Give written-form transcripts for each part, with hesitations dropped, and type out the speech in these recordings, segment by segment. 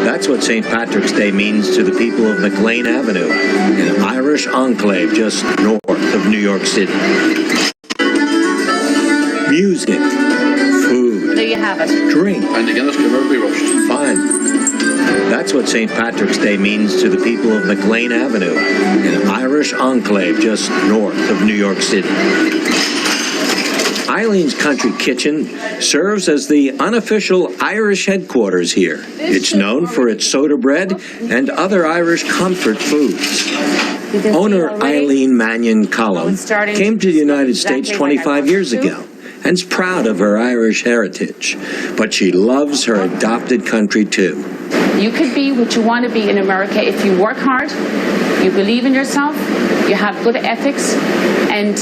That's what St. Patrick's Day means to the people of McLean Avenue, an Irish enclave just north of New York City. Music, food, There you have it. drink, And again, this cannot be rushed. fun. That's what St. Patrick's Day means to the people of McLean Avenue, an Irish enclave just north of New York City. Eileen's Country Kitchen serves as the unofficial Irish headquarters here. It's known for its soda bread and other Irish comfort foods. Owner Eileen Mannion Collum came to the United States 25 years ago and is proud of her Irish heritage, but she loves her adopted country too. You could be what you want to be in America if you work hard, you believe in yourself, you have good ethics, and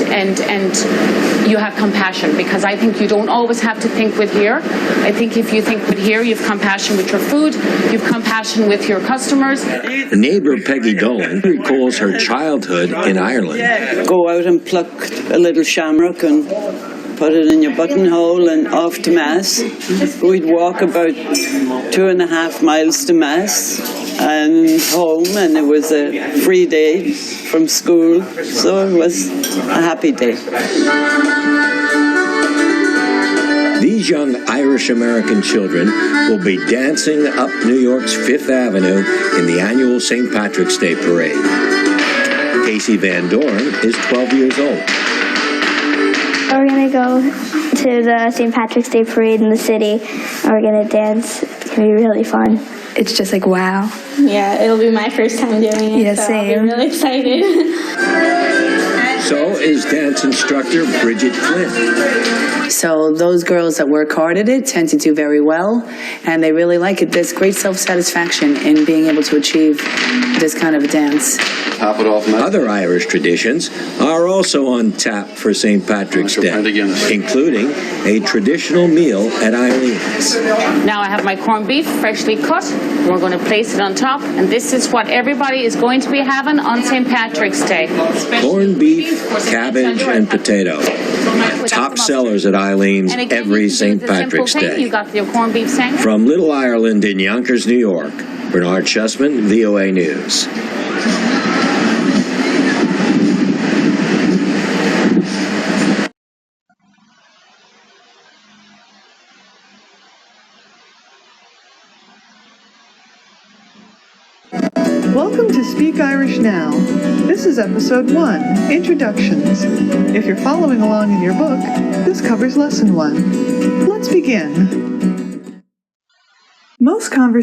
you have compassion. Because I think you don't always have to think with here. I think if you think with here, you've compassion with your food, you've compassion with your customers. Neighbor Peggy Dolan recalls her childhood in Ireland. Go out and pluck a little shamrock and put it in your buttonhole and off to Mass. We'd walk about 2.5 miles to Mass and home, and it was a free day from school, so it was a happy day. These young Irish-American children will be dancing up New York's Fifth Avenue in the annual St. Patrick's Day Parade. Casey Van Doren is 12 years old. We're going to go to the St. Patrick's Day Parade in the city, and we're going to dance. It's going to be really fun. It's just like, wow. Yeah, it'll be my first time doing it, Yeah, so same. I'll be really excited. So is dance instructor Bridget Flynn. So those girls that work hard at it tend to do very well, and they really like it. There's great self-satisfaction in being able to achieve this kind of a dance. Top it off. Other Irish traditions are also on tap for St. Patrick's Day, including a traditional meal at Eileen's. Now I have my corned beef freshly cut. We're going to place it on top, and this is what everybody is going to be having on St. Patrick's Day. Corned beef, cabbage, and potato. Top sellers at Eileen's And again, every you can St. do the simple Patrick's thing. Day. You got your corned beef sandwich. From Little Ireland in Yonkers, New York, Bernard Schussman, VOA News. Welcome to Speak Irish Now. This is episode 1, Introductions. If you're following along in your book, this covers lesson 1. Let's begin. Most conversations